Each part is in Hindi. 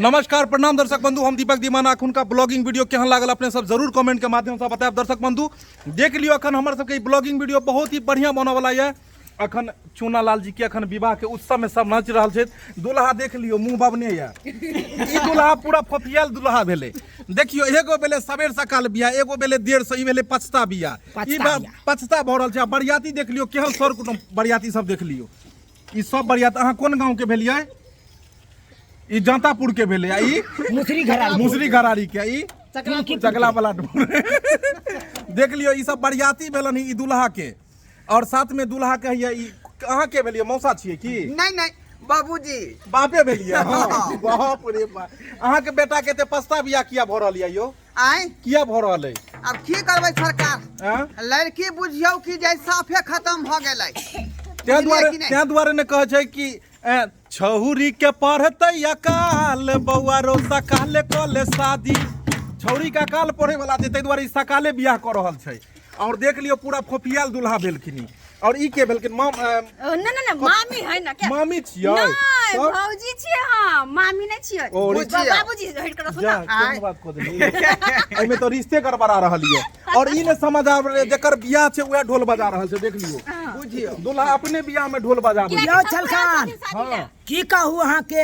नमस्कार प्रणाम दर्शक बंधु, हम दीपक दीवाना। अखन का ब्लॉगिंग वीडियो केहन लागल अपने सब जरूर कमेंट के माध्यम से बताएब। दर्शक बंधु देख लियो, अखन हमर सबके ब्लॉगिंग वीडियो बहुत ही बढ़िया बने वाला है। अखन चूना लाल जी के अखन विवाह के उत्सव में सब नाच रहा है। दुल्हा देख लियो मुंह बबने या ई दुल्हा पूरा फफियाल दुल्हा भेले। देखियो एगो बेले सबेर सकाल बिया, एगो बेले देर से, ई बेले पछता बिया, ई पछता भ रहल छै। बरियाती देख लियो केहन सर कुटुम बरियाती सब देख लियो। ई सब बरियात अहाँ कोन गांव के भेलियै? ई जांतापुर के भेले। ई मुसरी घरारी के, ई चकला पलाटपुर देख लियो। ई सब बरियाती भेलन ई दुल्हा के, और साथ में दुल्हा के है। ई अहाँ के भेलियै? मौसा छियै की? नहीं बाबूजी बापे भेलियै। हां बाप रे बाप। अहाँ के बेटा के ते पछता बिया किया भ रहल है यो? आय किया भ रहल है? अब की करबै सरकार, लड़की बुझियौ कि जे साफे खत्म भ गेलै। त्या द्वारे ने कहे छै कि छहुरी के पढ़ते अकाल, बउआ रो सकाले कले शादी। छौरी का काल पढ़े वाला छै, तै द्वारे सकाले बियाह कर रहल छै। और देख लियो पूरा फोफियाल दुल्हा भेलखिन। और ई के भेलखिन? मामी है ना क्या? मामी छियै? नहीं भौजी छियै। हां मामी नहीं छियै, बाबूजी हट कर सुना। कोन बात को देली एमे में तो रिश्ते गड़बड़ा रहल है। और ई ने समझ आवे जेकर बियाह छै उहे ढोल बजा रहल छै। देख लियो बुझियो दुल्हा अपने बियाह में ढोल बजाबै। यो छलखान हां की कहू अहाँ के,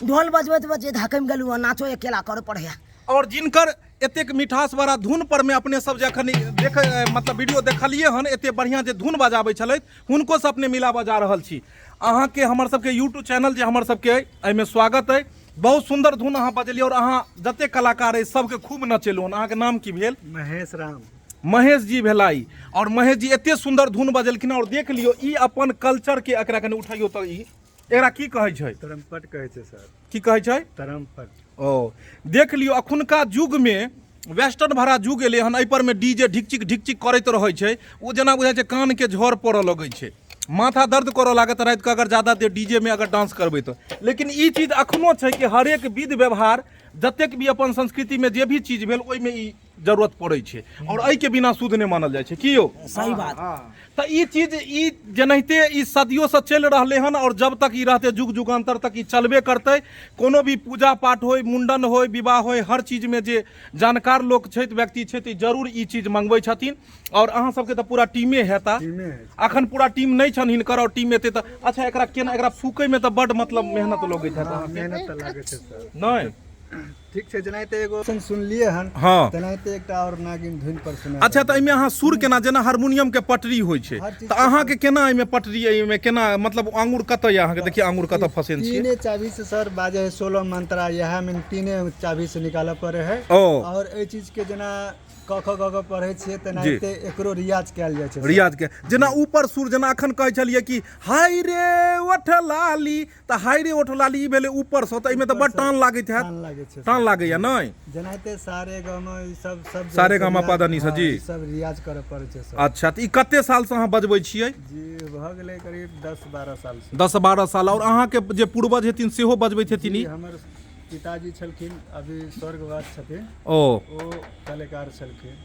ढोल बजबैत बजबैत धाकम गेलु, नाचो अकेला कर पड़या। और जिनकर एतेक मिठास वाला धुन पर में अपने सब जखन देख मतलब वीडियो देखलिए हन, एते बढ़िया जे धुन बजाबै छलैत, हुनको से अपने मिला बजा रहल छी। अहाँ के हमर सबके यूट्यूब चैनल जे हमर सबके एहि में स्वागत है। बहुत सुंदर धुन अहाँ बजेलिए, और अहाँ जते कलाकार है सबके खूब नचेलु। अहाँ के नाम की भेल? महेश राम। महेश जी भेलाई। और महेश जी एते सुंदर धुन बजेलखिन। और देख लियो ई अपन कल्चर के, एकरा कने उठाइयो त ई एकरा की कहै छै? तरमपट कहै छै सर। की कहै छै? तरमपट। ओ देख लियो अखुनका युग में वेस्टर्न भरा युग एले हन, एहि पर में डीजे ढिकचिक ढिकचिक करैत रहै छै। ओ जेना बुझाइ छै कान के झड़ पड़ऽ लगै छै, माथा दर्द करऽ लागत रात के अगर ज्यादा देर डीजे में अगर डांस करबै तो। लेकिन ई चीज अखनो छै कि हरेक विध व्यवहार जतेक भी अपन संस्कृति में जे भी चीज भेल ओहि में ई जरूरत पड़ै छै। और एहि के बिना शुद्ध नहीं मानल जाइ छै। की यौ? सही बात। तो ई चीज ई जनहिते ई सदियों से चल रहले हन, और जब तक ई रहते जुग जुगान्तर तक ई चलबे करते। कोनो भी पूजा पाठ होय, मुंडन होय, विवाह होय, हर चीज में जे जानकार लोग छै, व्यक्ति छै, तो जरूर ई चीज मंगबै छथिन। और अहाँ सबके तो पूरा टीमे हेता। अखन पूरा टीम नहीं छन हिनकर, और टीम एते। अच्छा एकरा केना, एकरा फूकै में तो बड मतलब मेहनत लगैत हेता। मेहनत तो लागे छै सर। नहीं ठीक छै, जेनाहिते एगो सुनलिए हन, हाँ तेनाहिते एकटा और नागिन धुन पर सुना। अच्छा तो एमे अहाँ सुर केना, जेना हारमोनियम के पटरी होय छै, तो अहाँ के केना एमे पटरी, एमे केना मतलब आंगुर कतय अहाँ के? देखिए आंगुर कतय फसेन छी। तीने चाबी से सर बाजे है 16 मंत्रा, यह में तीने चाबी से निकाले पड़े है। और ए चीज के जेना क ख ग पढ़े छियै, तेनाहिते एकरो रियाज कैल जाय छै। रियाज के जेना ऊपर सुर, जेना अखन कहै छलिए कि हाय रे ओठ लाली, त हाय रे ओठ लाली ई भेले ऊपर से, त एमे त बड टान लागैत हैत। टान लागे छै, टान लागैया नहीं? जेनाहिते सारे ग म ई सब सारे ग म प द नि स जी सब रियाज करे पड़े छै सर। अच्छा त ई कते साल से अहाँ बजबै छियै? जी भ गेलै करीब 10-12 साल से। 10-12 साल। और अहाँ के जे पूर्वज हेथिन सेहो बजबैत हेथिन? ई हमर पिताजी छलखिन, अभी स्वर्गवास छथिन। ओ कलाकार छलखिन।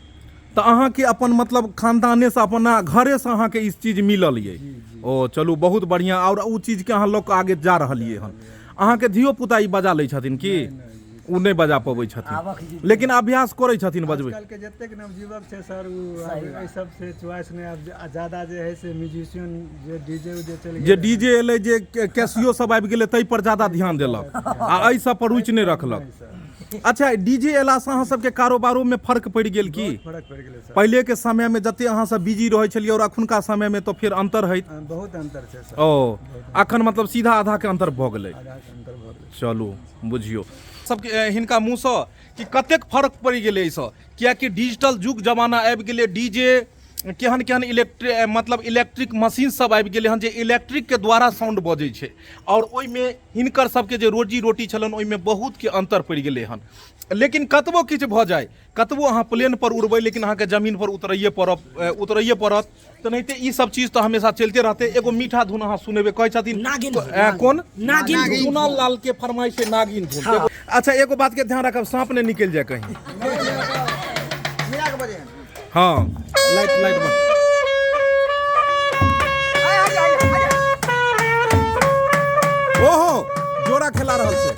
तो अहाँ के अपन मतलब खानदाने से, अपना घरे से अहाँ के इस चीज मिलल ये? ओ चलू बहुत बढ़िया। और उ चीज के अहाँ लोग आगे जा रहलिए हन। अहाँ के धियो पुता ई बजा लै छथिन की? उ नहीं बजा पबै छथिन, लेकिन अभ्यास करै छथिन बजबै। आजकल के जतेक नवयुवक छै सर, उ एहि सब से चॉइस ने अब ज्यादा जे है से म्यूजिशियन जे डीजे उजे चल गेल, जे डीजे एलै, जे कैसियो सब आबि गेलै, तै पर ज्यादा ध्यान देलक आ एहि सब पर रुचि नहीं रखलक। अच्छा डीजे एला से अहाँ सबके कारोबारो में फर्क पड़ गेल की? फर्क पड़ गेलै सर। पहले के समय में जते अहाँ सब बिजी रहै छलिए, और अखुनका समय में तो फिर अंतर है? बहुत अंतर छै सर। ओ अखन मतलब सीधा आधा के अंतर भ गेलै। चलू बुझियो सबके हिनका मुँह से कि कतेक फर्क पड़ गेलै से, कियाकि डिजिटल युग जमाना आबि गेलै। डीजे केहन केहन इलेक्ट्रिक मशीन सब आबि गेलै हन, जे इलेक्ट्रिक के द्वारा साउंड बजै छै। और ओहि में हिनकर सबके जे रोजी रोटी छलन, ओहि में बहुत के अंतर पड़ गेलै हन। लेकिन कतबो किछु भऽ जाय, कतबो अहाँ प्लेन पर उड़बै, लेकिन अहाँ के जमीन पर उतरैये पड़त। तेनाहिते ई सब चीज तो हमेशा चलते रहते। एगो मीठा धुन अहाँ सुनेबे, कहै छथिन नागिन। कौन? नागिन। चूना लाल के फरमाइश है नागिन धुन। अच्छा एगो बात के ध्यान रखब, सांप ने निकल जाए कहीं। हाँ लाइट बंद। ओहो जोड़ा खेला रहल छै।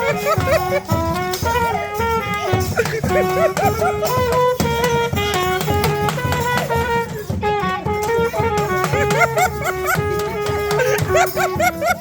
Ha ha ha!